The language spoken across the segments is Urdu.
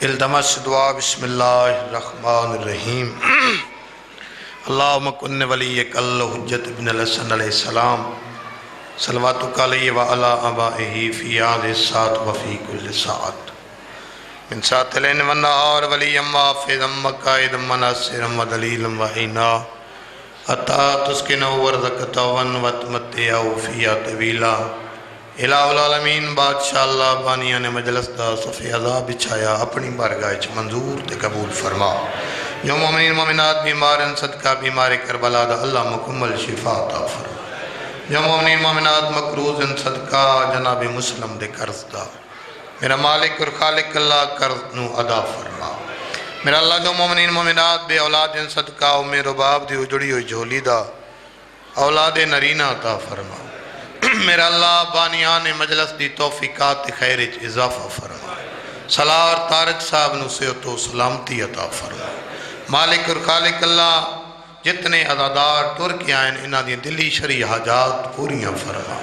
التمس دعا بسم اللہ الرحمن الرحیم اللہم کن ولیک الحجت ابن الحسن علیہ السلام صلواتک علیہ وعلا آبائہ فی آل الساعت وفی کل ساعت من ساعت الین والنہار ولیم وافظم وقائدم وناصرم ودلیلم وعینا حتی تسکنو ورزقتون وتمتعو فیہا طویلا الہ العالمین بادشاہ اللہ بانیہ نے مجلس دا صفِ عذاب بچھایا اپنی بارگاہ منظور تے قبول فرما جو مومنین مومنات بیمارن صدقہ بیمار کربلا دا اللہ مکمل شفا عطا فرما جو مومنین مومنات مقروض صدقہ جناب مسلم دے قرض دا میرا مالک اور خالق اللہ قرض نو ادا فرما میرا اللہ جو مومنین مومنات بے اولاد صدقہ و میرے باپ دی اجڑی ہوئی جھولی دا اولاد نرینہ عطا فرما میرا اللہ بانیان مجلس دی توفیقات خیرج اضافہ فرما صلاح اور طارق صاحب نو صحت و سلامتی عطا فرما مالک اور خالق اللہ جتنے عزادار ترکی آئین انہا دی دلی شرعی حاجات پوریاں فرما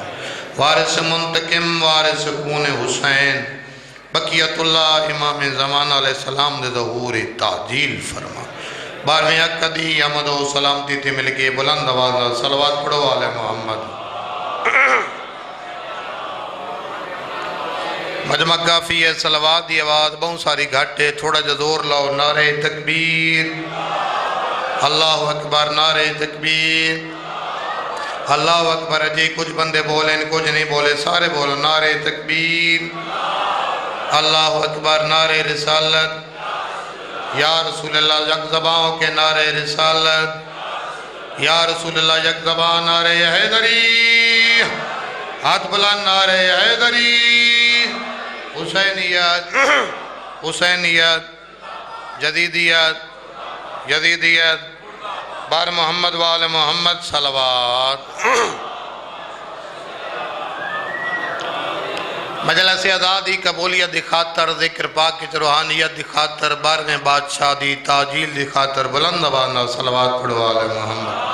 وارث منتقم وارث خون حسین بقیت اللہ امام زمان علیہ السلام دے ظہور تعجیل فرما بارہویں اقدی حمد و سلامتی تے مل کے بلند آواز صلوات پڑھو آل محمد مجمع کافی ہے صلوات دی آواز بہت ساری گھٹے تھوڑا جزور لاؤ نعرہ تکبیر اللہ اکبر نعرہ تکبیر اللہ اکبر جی کچھ بندے بولیں کچھ نہیں بولے سارے بولو نعرہ تکبیر اللہ اکبر نعرہ رسالت یا رسول اللہ یک زبان کے نعرہ رسالت یا رسول اللہ یک زبان نعرہ حیدری ہاتھ بلند نعرہ حیدری حسینیت حسینیت جدیدیت جدیدیت بار محمد وآل محمد صلوات مجلس آزادی قبولیت دی خاطر ذکر پاک کی روحانیت دی خاطر بارہویں بادشاہ دی تاجیل دی خاطر بلند آواز صلوات پڑھو آل محمد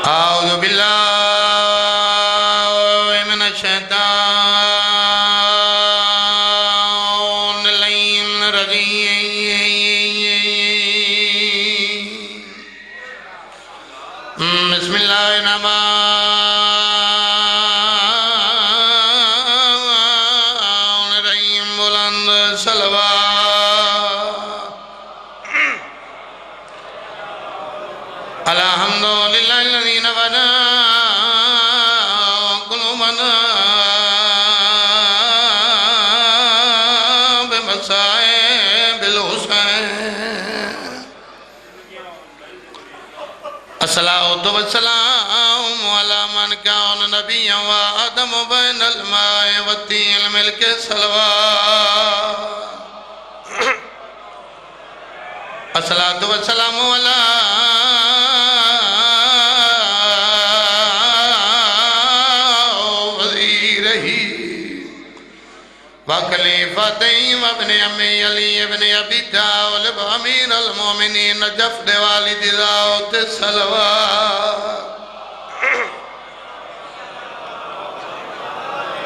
اعوذ باللہ من الشیطان اللعین الرجیم بسم اللہ الرحمن الرحیم بلند صلوات الحمدللہ الذی نبنا قلوبنا بمصائب الحسین الصلاة والسلام علی من کان نبی و آدم بین الماء والطین ملک صلوات الصلاة والسلام علی وَخَلِيفَتَيْ وَابْنِ عَمِّ عَلِي ابن ابی طالب امیر المومنین نجف دے والد داؤت صلوات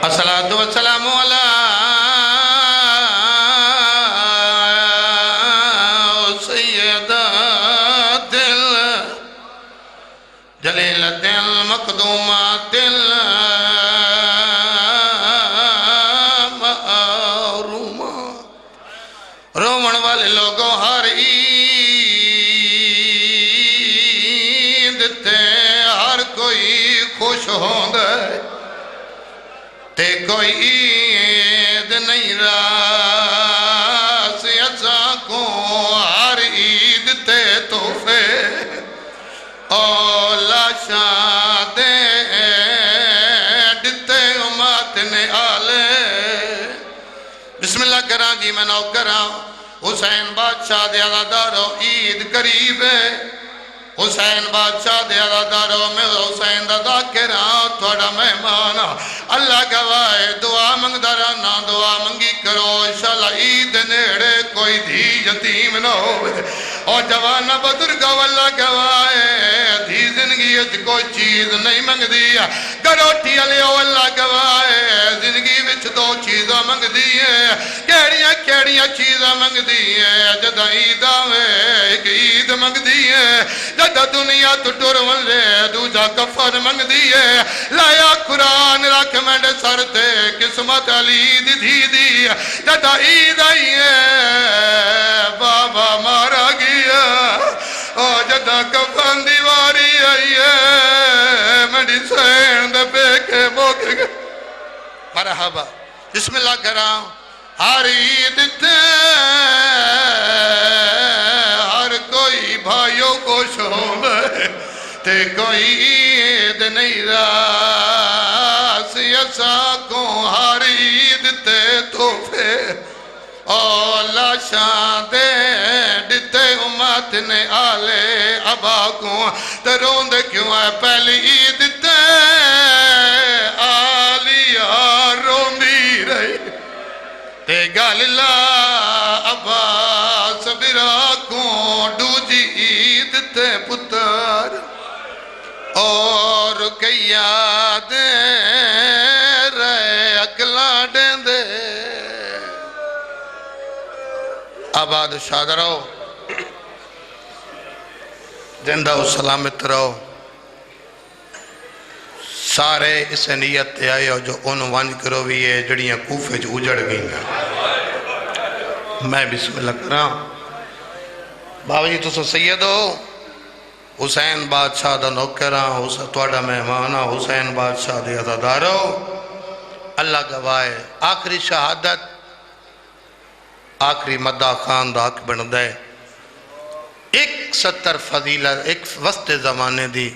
الصلاة والسلام علی سیدات جلیلت المقدومات رومن والے لوگوں ہر عید تے ہر کوئی خوش ہوں گے تے کوئی عید نہیں راس ایسا کو ہر عید تے تحفے اولا شادے ڈتے امات نے آلے بسم اللہ کران جی میں نو کران حسین بادشاہ دے عزادارو عید قریب ہے حسین بادشاہ دے عزادارو میں حسین دا ذاکران تھوڑا مہمان اللہ گواہ دعا منگ درانا دعا منگی کرو انشاءاللہ عید نیڑے کوئی دھی یتیم نہ ہوئے اور جوانا بزرگا واللہ گواہ دھی زندگی اچھ کوئی چیز نہیں منگ دیا گروٹی علیہ واللہ گواہ زندگی وچ دو او چیزاں منگ دیئے کیڑیاں کیڑیاں چیزاں منگ دیئے جدہ عید آوے ایک عید منگ دیئے جدہ دنیا تو ٹر ونجے دوجا کفر منگ دیئے لایا قرآن رکھ میں سر تے قسمت علی دی دی جدہ عید آئیے بابا مارا گیا او جدہ کفن دیواری آئیے میری سین دے پہ کے موکے گئے مرحبا بسم اللہ کرام ہر عید تے ہر کوئی بھائیوں کو شوق تے کوئی عید نہیں راسی ایسا کو ہر عید تے تحفے اولا شان دے ڈتے امت نے آلے ابا کو ترون دے کیوں ہے پہلی عید تے آلیا روندی رہی تے گاللہ ابا سبرا کو ڈوجی عید تے پتر اور کئی یاد رہے اگلا ڈیندے آباد شاد رہو زندہ و سلامت رہو سارے اس نیت تے آئے ہو جو ان وانج کرو بھی ہے جڑیاں کوفے جو اجڑ گئی میں بسم اللہ کرام بابا جی تو سید ہو حسین بادشاہ دا نوکران توڑا مہمانا حسین بادشاہ دے عزادارو اللہ گواہ آخری شہادت آخری مدہ خان دا حق بن دے ایک 70 فضیلت ایک وسط زمانے دی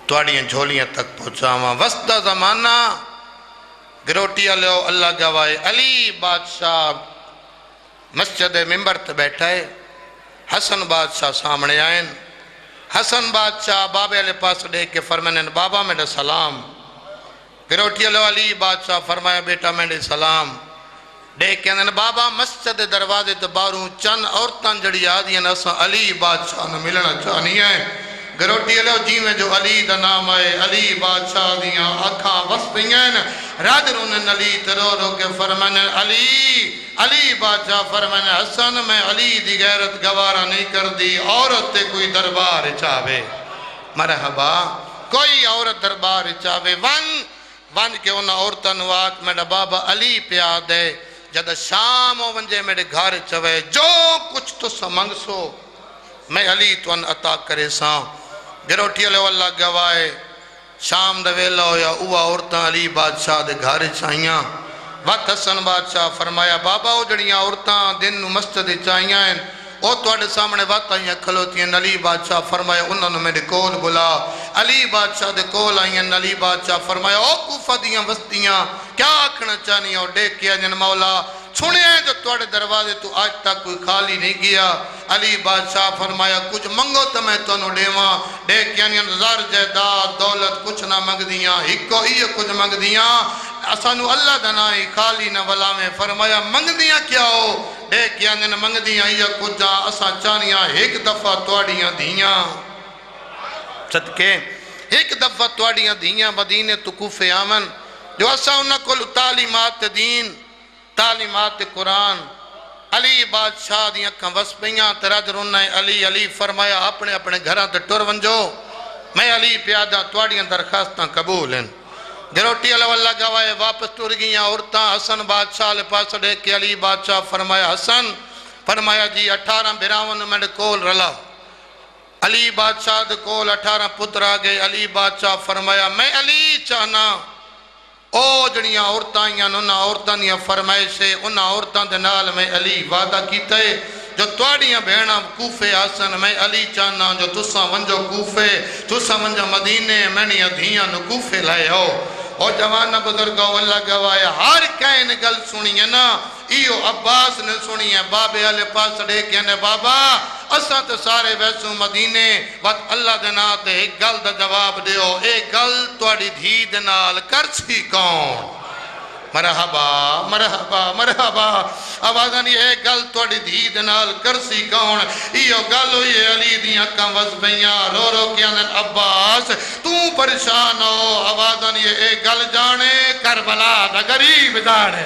توڑیاں جھولیاں تک پہنچاواں وسط زمانہ گروٹی علیہ اللہ گواہ علی بادشاہ مسجد ممبر تے بیٹھا ہے حسن بادشاہ سامنے آئیں حسن بادشاہ بابے علیہ پاس دے کے فرمائیں بابا میرے سلام گروٹی علی بادشاہ فرمایا بیٹا میرے سلام دیکھ کے اندھن بابا مسجد دروازے تو باروں چند عورتان جڑی آدھی ہیں اساں علی بادشاہ نے ملنا چاہنی ہے گروٹی علیہ جی میں جو علی دا نام آئے علی بادشاہ دیاں اکھاں وسطیاں راد رونن علی ترو رو کے فرمائن علی بادشاہ فرمائن حسن میں علی دی غیرت گوارا نہیں کر دی عورت تے کوئی دربار چاہوے مرحبا کوئی عورت دربار چاہوے ون کے انہا عورتن واق میرا بابا علی پیا دے جد شام ہو ونجے میرے گھر چوے جو کچھ تو سمنگ سو میں علی تو ان عطا کرے ساں گروٹی علیہ اللہ گوائے شام دے ویلا ہویا اوہ عورتاں علی بادشاہ دے گھر چاہیاں وقت حسن بادشاہ فرمایا بابا او جڑیاں عورتاں دن مسجد چاہیاں ہیں او توڑے سامنے بات آئیاں کھلوتی ہیں علی بادشاہ فرمایا انہوں نے میرے کول بلا علی بادشاہ دے کول آئیاں علی بادشاہ فرمایا او کوفہ دیاں وستیاں کیا آکھنا چاہنی اور دیکھ کیا جن مولا چھوڑے ہیں جو توڑے دروازے تو آج تک کوئی خالی نہیں گیا علی بادشاہ فرمایا کچھ منگو تو میں تو انہوں ڈیواں دیکھ یعنی زر جائیداد دولت کچھ نہ منگ دیاں ہکو یہ کچھ منگ دیاں اسانو اللہ دنائی خالی نہ ولا میں فرمایا منگ دیاں کیا ہو دیکھ یعنی منگ دیاں یہ کچھ جا اسا چانیاں ایک دفعہ توڑیاں دیاں صدقے ایک دفعہ توڑیاں دیاں مدینے تو کوفے آمن جو اسا انہاں کو تعلیمات دین تعلیمات قرآن علی بادشاہ دیاں کھاں وسپیاں تراج رونہ علی فرمایا اپنے اپنے گھران تے ٹر ونجو میں علی پیادہ توڑیاں درخواستاں قبول ہیں گروٹی علیہ اللہ گواہ واپس ٹر گیاں عورتاں حسن بادشاہ لے پاس دے کے علی بادشاہ فرمایا حسن فرمایا جی 18 براون میں کول رلا علی بادشاہ دے کول 18 پتر آگئے علی بادشاہ فرمایا میں علی چاہنا او جڑیاں عورتاں یا انہاں عورتاں دیاں فرمائشیں انہاں عورتاں دے نال میں علی وعدہ کیتا ہے جو توڑیاں بہناں کوفے آسن میں علی چاہنا جو تساں ونجو کوفے تساں ونجو مدینے میں ادھیاں نو کوفے لائے ہو اور جوانہ بزرگوں اللہ گواہ ہر کہیں گل سنی ہے نا ایو عباس نے سنی ہے بابے علیہ پاس دے کہنے بابا اساں تے سارے ویسوں مدینے وقت اللہ دے نا تے ایک گل دا جواب دیو ایک گل توڑی دھی دے نال کرچھی کون مرحبا مرحبا مرحبا آوازاں یہ گل توڑی دھی دے نال کرسی کون ایو گل ہوئی علی دی اکھاں وس پئیاں رو رو کے آندن عباس تو پریشان ہو آوازاں یہ گل جانے کربلا دا غریب جانے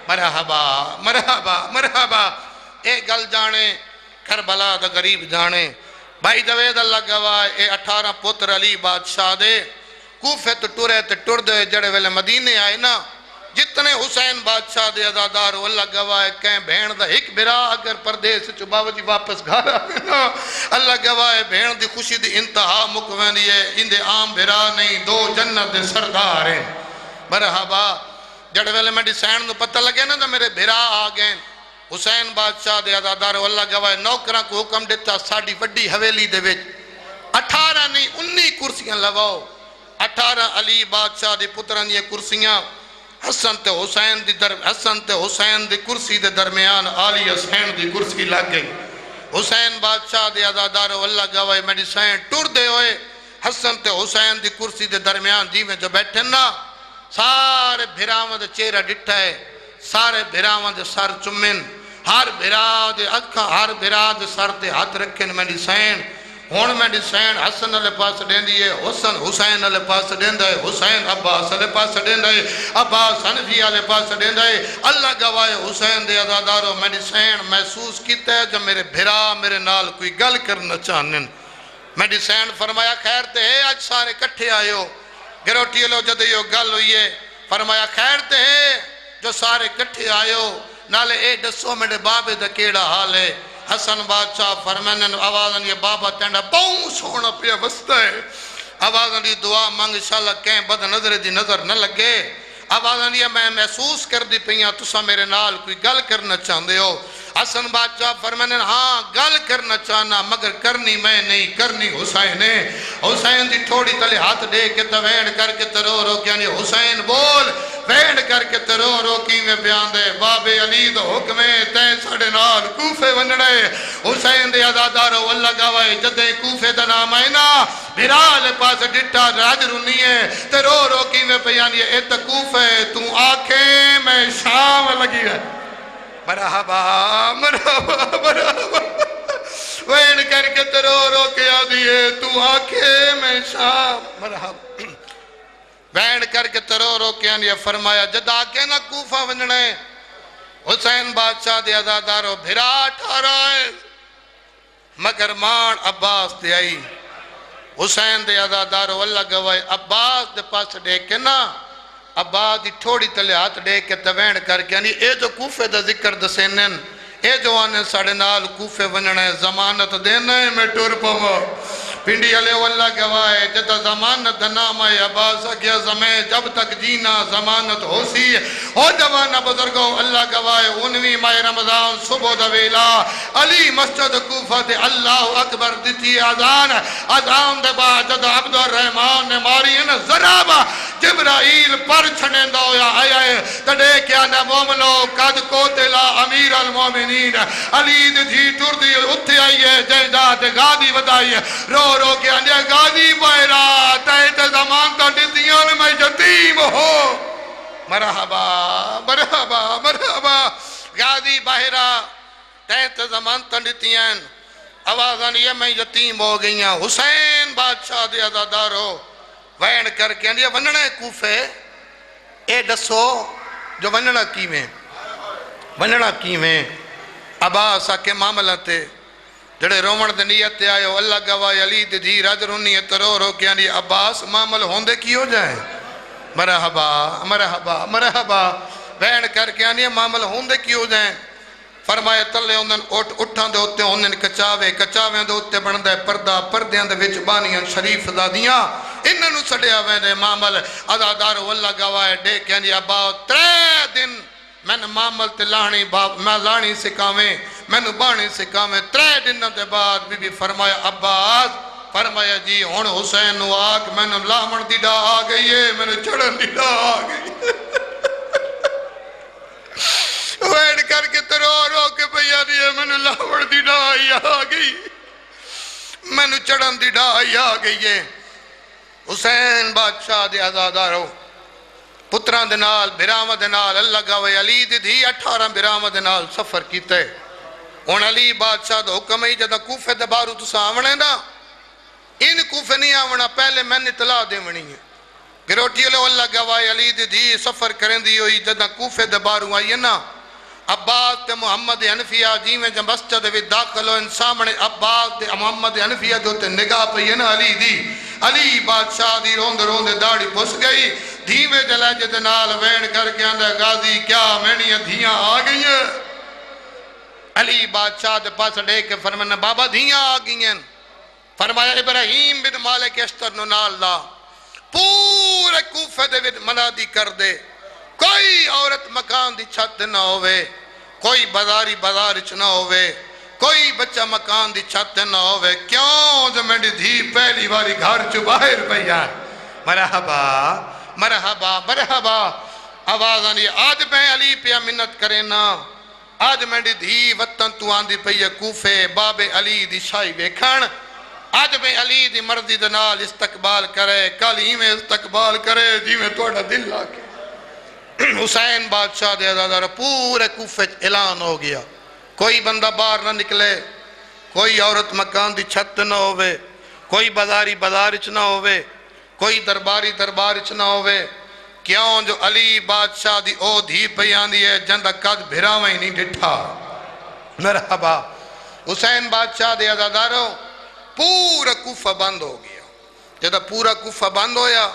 مرحبا مرحبا مرحبا اے گل جانے کربلا دا غریب جانے بھائی جوید اللہ گواہ اے 18 پتر علی بادشاہ دے کوفے تو ٹورے تو ٹر دے جڑے ویلے مدینے آئے نا جتنے حسین بادشاہ دے عزادار اللہ گواہ کہیں بھین دا ایک برا اگر پردیس چباو جی واپس گھر آئے نا اللہ گواہ بھین دی خوشی دی انتہا مکوین دیئے اندے عام برا نہیں دو جنت دے سردار ہیں مرحبا جڑے ویلے میں ڈیسائن نو پتہ لگے نا میرے برا آگئے حسین بادشاہ دے عزادار اللہ گواہ نوکران کو حکم دیتا ساڑی وڈی حویلی دے وچ 18 نہیں 19 کرسیاں لواؤ 18 علی بادشاہ دی پتران یہ کرسیاں حسن تے حسین دی کرسی دے درمیان علی حسین دی کرسی لگ گئی حسین بادشاہ دے عزادار اللہ گواہ میڈیسائن ٹور دے ہوئے حسن تے حسین دی کرسی دے درمیان جی میں جو بیٹھے نا سارے بھراوان دے چہرہ ڈٹھا ہے سارے بھراوان دے سر چمن ہر بھرا دے اکھاں ہر بھرا دے سر تے ہاتھ رکھن میڈیسائن ہون میڈیسائن حسن علیہ پاس دین دیئے حسن حسین علیہ پاس دین دائے حسین عباس علیہ پاس دین دائے عباس حنفی علیہ پاس دین دائے اللہ گواہ حسین دے عزادارو میڈیسائن محسوس کیتا ہے جب میرے بھرا میرے نال کوئی گل کرنا چاہنن میڈیسائن فرمایا خیر تے ہے آج سارے کٹھے آئے ہو گروٹی لو جدے یہ گل ہوئی ہے فرمایا خیر تے ہے جو سارے کٹھے آئے ہو نالے اے دسو میرے بابے دا کیڑا حال ہے حسن بادشاہ فرمانن آوازن یہ بابا تینڈا بہوں سونا پہ وستا ہے آوازن یہ دعا مانگ انشاءاللہ کہیں بد نظر دی نظر نہ لگے آوازن یہ میں محسوس کر دی پہیاں تسا میرے نال کوئی گل کرنا چاہندے ہو حسن بادشاہ فرمانن ہاں گل کرنا چاہنا مگر کرنی میں نہیں کرنی حسین ہے حسین دی تھوڑی تلے ہاتھ دے کے توین کر کے ترو رو یعنی حسین بول وین کر کے ترو رو کی میں بیان دے بابے علی دو حکمے تے ساڑے نال کوفے ونڑے حسین دے عزادارو اللہ گواہ جدے کوفے دا نام آئے نا بھرال پاس ڈٹا راج رونی ہے ترو رو کی میں بیان یہ ایت کوفے تو آنکھیں میں شام لگی ہے مرحبا مرحبا مرحبا وین کر کے ترو رو کے آدھئے تو آنکھیں میں شام مرحبا وین کر کے ترو رو کے آدھئے فرمایا جدا کے نا کوفہ وننے حسین بادشاہ دے عزادارو بھرا ٹھارا ہے مگر مان عباس دے آئی حسین دے عزادارو اللہ گواہ عباس دے پاس دے کے نا عباس دی تھوڑی تلے ہاتھ دے کے توین کر کے یعنی اے جو کوفے دا ذکر دسینن اے جو آنے ساڑے نال کوفے وننے زمانت دینا ہے میں ٹور پاوا پنڈی علیہ واللہ گواہ جدہ زمانت نام ہے عباس کیا زمین جب تک جینا زمانت ہو سی ہو جوانہ بزرگوں اللہ گواہ 19 ماہ رمضان صبح دویلا علی مسجد کوفہ دے اللہ اکبر دیتی آزان دے بعد جدہ عبد الرحمن نے ماری ہے ذرابہ جبرائیل پر چھنے دو یا آئے تڑے کیا نہ مومنو قد قتل امیر المومنین علی دی ٹر دی اتھے آئیے جائداد غادی ودائیے رو کے آنیا غازی بائرہ تیت زمان تا ڈیتیاں میں یتیم ہو مرحبا مرحبا مرحبا غازی بائرہ تیت زمان تا ڈیتیاں آوازان یہ میں یتیم ہو گئیاں حسین بادشاہ دے عزادارو وین کر کے آنیا وننے کوفے اے دسو جو وننا کی میں عباس آکے معاملہ تے جڑے رومن دے نیت تے آئے اللہ گواہ علی دے دی راج رونی ترو رو کے آنی عباس معامل ہوندے کی ہو جائیں مرحبا مرحبا مرحبا وین کر کے آنی معامل ہوندے کی ہو جائیں فرمائے تلے انہوں اٹھاں دے ہوتے انہوں کچاویں دے ہوتے بندے پردہ پردیاں دے وچ بانیاں شریف دادیاں انہوں سڑیا ہوئے دے معامل عزادار اللہ گواہ دے کے آنی عباس 3 دن میں نے معامل تے لانی سکھاویں میں نے بانی سکھاویں 3 دنوں دے بعد بی بی فرمایا عباس فرمایا جی ہون حسین نو آگ میں نے لامن دی ڈا آگئی ہے میں نے چڑھن دی ڈا آگئی ویڈ کر کے رو کے بھیا دیئے میں نے لامن دی ڈا آگئی میں نے چڑھن دی ڈا آگئی ہے حسین بادشاہ دے عزادارو پتران دے نال بھراواں دے نال اللہ گاوے علی دی دھی 18 بھراواں دے نال سفر کیتے ہن علی بادشاہ دا حکم ہے جدا کوفے دے بارو تساں آونا نا ان کوفے نہیں آونا پہلے میں نے اطلاع دیونی ہے گروٹی لو اللہ گواہ علی دی دھی سفر کریں دی ہوئی جدا کوفے دے بارو آئی ہے نا عباس تے محمد حنفیہ جی میں جب مسجد وی داخل ہو سامنے عباس تے محمد حنفیہ جو تے نگاہ پہ ہے نا علی دی علی بادشاہ دی روند روند داڑھی پھس گئی دھیمے جلے جد نال وین کر کے اندر غازی کیا مینیاں دھیاں آ گئی ہیں علی بادشاہ دے پاس لے کے فرمایا بابا دھیاں آ گئی ہیں فرمایا ابراہیم بن مالک اشتر نو نال دا پورے کوفے دے وچ منادی کر دے کوئی عورت مکان دی چھت نہ ہوئے کوئی بازاری بازار چ نہ ہوئے کوئی بچہ مکان دی چھت نہ ہوئے کیوں جو میری دھی پہلی باری گھر چ باہر پئی ہے مرحبا مرحبا مرحبا آواز آنی آج میں علی پہ منت کرے نا آج میری دھی وطن تو آندی پئی ہے کوفے باب علی دی شاہی ویکھن آج میں علی دی مرضی دے نال استقبال کرے کل ہی میں استقبال کرے جی میں توڑا دل لاکے حسین بادشاہ دے ازادار پورے کوفے اعلان ہو گیا کوئی بندہ باہر نہ نکلے کوئی عورت مکان دی چھت نہ ہوئے کوئی بازاری بازار چ نہ ہوئے کوئی درباری دربار چ نہ ہوئے کیوں جو علی بادشاہ دی او دھی پئی آندی ہے جندہ قد بھراواں ہی نہیں ڈٹھا مرحبا حسین بادشاہ دے ازاداروں پورا کوفہ بند ہو گیا جدہ پورا کوفہ بند ہویا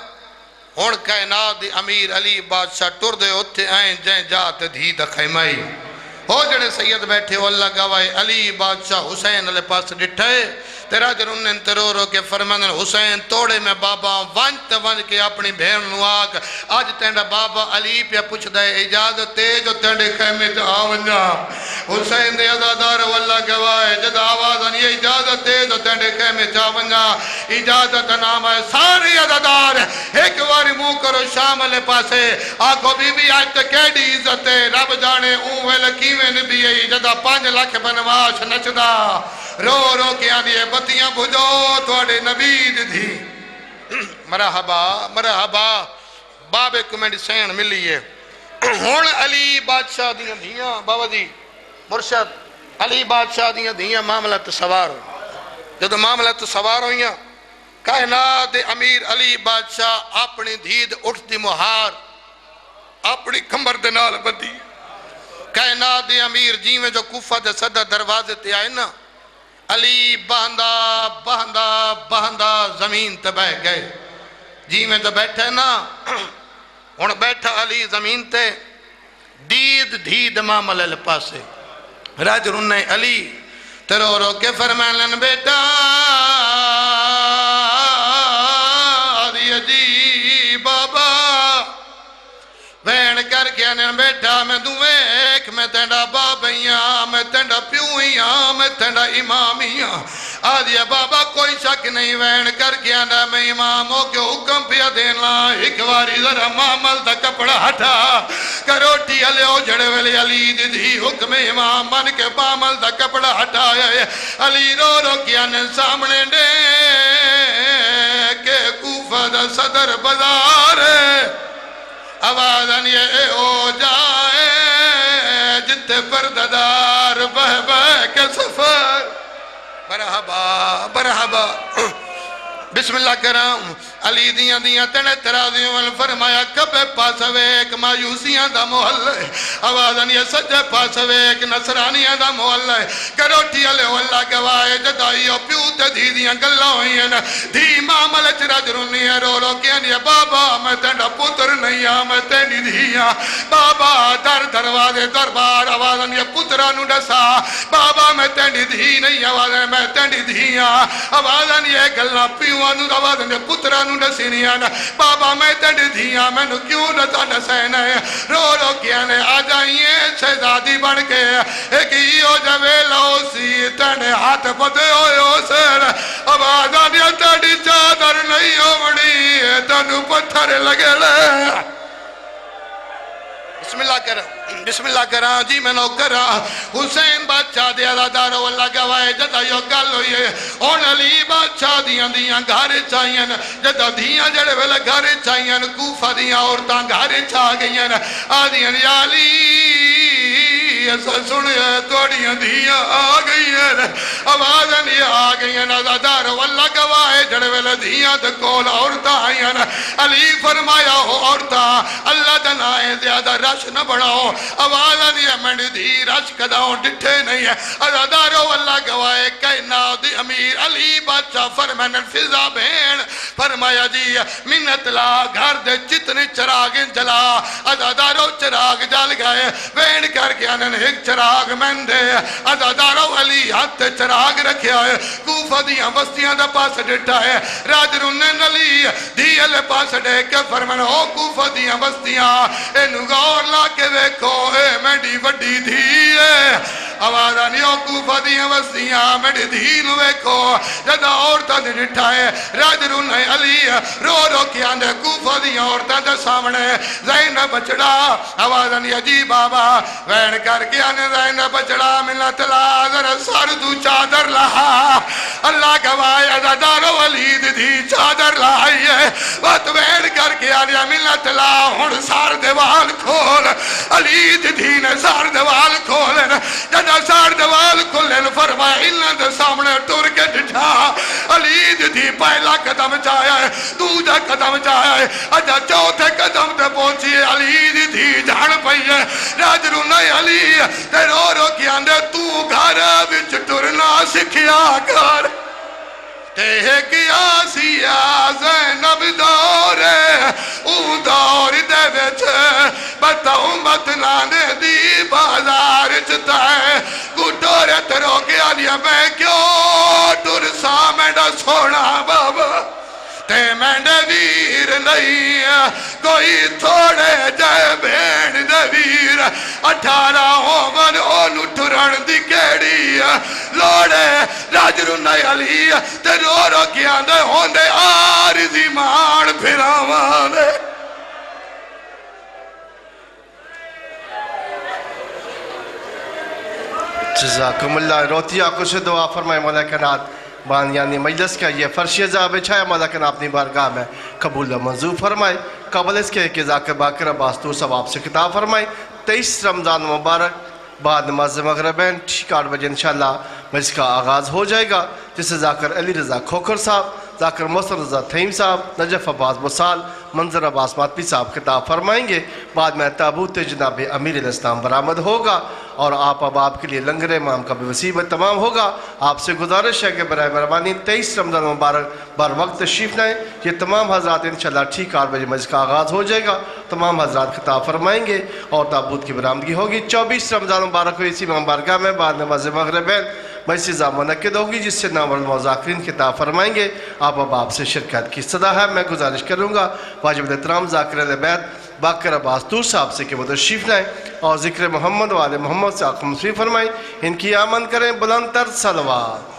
ہون کائنات دی امیر علی بادشاہ ٹر دے ہوتے آئیں جائیں جاتے دھی دا خیمائی ہو جڑے سید بیٹھے ہو اللہ گواہ علی بادشاہ حسین علیہ پاس ڈٹھے تیرا جرون انترو رو کے فرمان حسین توڑے میں بابا وانت وانت کے اپنی بہن نواک آج تینڈا بابا علی پہ پوچھ دے اجازت تے جو تینڈے خیمے تے آونجا حسین دے ازادار واللہ گواہ جد آواز آنی اجازت تے جو تینڈے خیمے تے آونجا اجازت نام ہے ساری ازادار ایک واری منہ کرو شام علیہ پاسے آکھو بی بی آج تے کیڑی عزت ہے رب جانے اوہ لکیویں نبی ہے جدہ 5 لاکھ بنواش نچدا رو رو کے آدھے بتیاں بھجو توڑے نبی دی مرحبا مرحبا بابے کو میں سین ملی ہے ہون علی بادشاہ دیاں دھیاں بابا جی مرشد علی بادشاہ دیاں دھیاں معاملہ تصوار جدو معاملہ تصوار ہوئیاں کائنات امیر علی بادشاہ اپنی دھید اٹھ دی مہار اپنی کمبر دنال بدی کائنات امیر جی میں جو کوفہ دے صدر دروازے تے آئے نا علی بہندہ بہندہ بہندہ زمین تے بیٹھ گئے جی میں تو بیٹھے نا ان بیٹھا علی زمین تے دید دید معاملے لے پاسے راج رننے علی تیرو رو کے فرمائن بیٹا آدھی جی بابا وین کر کے انہیں بیٹھا میں دوے ایک میں تینڈا بابیاں میں تینڈا پیویاں میں تینڈا امامیاں آدھیا بابا کوئی شک نہیں وین کر کے انہیں میں اماموں کے حکم پیا دینا ایک واری ذرا معامل دا کپڑا ہٹا کروٹی علی جڑے ویلے علی دی حکم امام من کے معامل دا کپڑا ہٹا علی رو رو کے انہیں سامنے دے کہ کوفہ دا صدر بازار آوازن یہ ہو جائے جتے پرددار بہ بہ کے سفر مرحبا مرحبا بسم اللہ کرام علی دیاں دیاں تنے ترازیوں وال فرمایا کبے پاسوے ایک مایوسیاں دا محل ہے آوازن یہ سجے پاسوے ایک نصرانیاں دا محل ہے کروٹی علیہ اللہ گواہ جدائیو پیوتے دھی دیاں گلہ ہوئی ہیں دھی معاملے چرج رونی ہے رو رو کیا نہیں بابا میں تینڈا پتر نہیں ہاں میں تینڈی دھیاں بابا در دروازے دربار آوازن یہ پترانو ڈسا بابا میں تینڈی دھی نہیں آوازن میں تینڈی دھیاں آوازن یہ گلہ پیوانو آوازن یہ پترانو ڈسینیاں بابا میں تینڈی دھیاں میں نو کیوں نتا ڈسین ہے رو رو کیا نے آ جائیے شہزادی بن کے ایک ہیو جوے لو سی تینڈے ہاتھ پتے ہوئے ہو سر آوازن یہ تینڈی چادر نہیں ہو مڑی تینو پتھر لگے لے بسم اللہ کرا بسم اللہ کرا جی میں نو کرا حسین بادشاہ دیا دارو اللہ گوائے جدا یو گل ہوئی ہے اون علی بادشاہ دیاں گھر چاہیاں جدا دیاں جڑے ویلے گھر چاہیاں کوفہ دیاں عورتاں گھر چاہ گئیاں آدیاں یا علی ایسا سنے توڑیاں دیاں آ گئیاں آوازاں دیاں آ گئیاں دارو اللہ گوائے جڑے ویلے دیاں تے کول عورتاں آئیاں علی فرمایا ہو عورتاں اللہ دنائے زیادہ رش نہ بڑھاؤ آوازاں دیاں میں دی رش کداؤں ڈٹھے نہیں ہے ازادارو اللہ گوائے کائنات دی امیر علی بادشاہ فرمائن فضا بین فرمایا جی منت لا گھر دے جتنے چراغ جلا ازادارو چراغ جل گئے بین کر کے انن ایک چراغ من دے ازادارو علی ہاتھ چراغ رکھیا ہے کوفہ دیاں بستیاں دا پاس ڈٹھا ہے راج رنن علی دی اللہ پاس ڈے کے فرمائن ہو کوفہ دیاں بستیاں اے نگور لا کے ویکھو اے میڈی وڈی دھی ہے آوازاں نیو کوفہ دیاں بستیاں میڈی دھی نو ویکھو جدا عورتاں دے ڈٹھا ہے راج رنن علی رو رو کے آندے کوفہ دیاں عورتاں دے سامنے زینب بچڑا آوازاں نی عجیب بابا وین کر کے آنے زینب بچڑا ملت لا ذرا سر دو چادر لہا اللہ گوائے ازادارو علی دی چادر لائی ہے وقت وین کر کے آنے ملت لا ہن سار دیوال کھول علی دی نے سار دیوال کھولن جدا سار دیوال کھولن فرمایا اللہ دے سامنے ٹور کے ڈٹھا علی دی پہلا قدم چاہیا ہے دوجا قدم چاہیا ہے اجا چوتھے قدم تے پہنچی ہے علی دی جھان پئی ہے راج رونا علی تے رو رو کے آندے تو گھر وچ ٹرنا سکھیا کر تے کیا سیا زینب دورے او دور دے وچ بتا امت لانے دی بازار چتائے گھٹورے ترو کے آلیا میں کیوں ٹرسا میڈا سونا بابا تے میں ویر نہیں کوئی تھوڑے جائے بین دے ویر 18 ہومن اونو ٹرن دی کیڑی لوڑے راج رنائی علی تے رو رو کیا دے ہوندے آرزی مان پھراوانے جزاکم اللہ روتی آنکھوں سے دعا فرمائے مولا کائنات بانیانی مجلس کا یہ فرشی عذاب چھایا مولا کائنات اپنی بارگاہ میں قبول و منظور فرمائے قبل اس کے کہ ذاکر باقر عباس تو سب آپ سے کتاب فرمائے 23 رمضان مبارک بعد نماز مغربین ٹھیک 8 بجے انشاءاللہ مجلس کا آغاز ہو جائے گا جسے ذاکر علی رضا کھوکر صاحب ذاکر محسن رضا تھیم صاحب نجف عباس بسال منظر عباس ماتمی صاحب خطاب فرمائیں گے بعد میں تابوت جناب امیر علیہ السلام برآمد ہوگا اور آپ اب آپ کے لیے لنگر امام کا بھی وسیبت تمام ہوگا آپ سے گزارش ہے کہ برائے مہربانی 23 رمضان مبارک بر وقت تشریف لائیں یہ تمام حضرات انشاءاللہ ٹھیک 8 بجے مجلس کا آغاز ہو جائے گا تمام حضرات خطاب فرمائیں گے اور تابوت کی برآمدگی ہوگی 24 رمضان مبارک کو اسی بارگاہ میں بعد نماز مغربین مجلس منعقد ہوگی جس سے نامور المذاکرین خطاب فرمائیں گے آپ سے شرکت کی صدا ہے میں گزارش کروں گا واجب احترام ذاکر اہل بیت باقر عباس طور صاحب سے کہ وہ تشریف لائیں اور ذکر محمد و آل محمد سے آنکھ مصروف فرمائیں ان کی آمن کریں بلند تر صلوات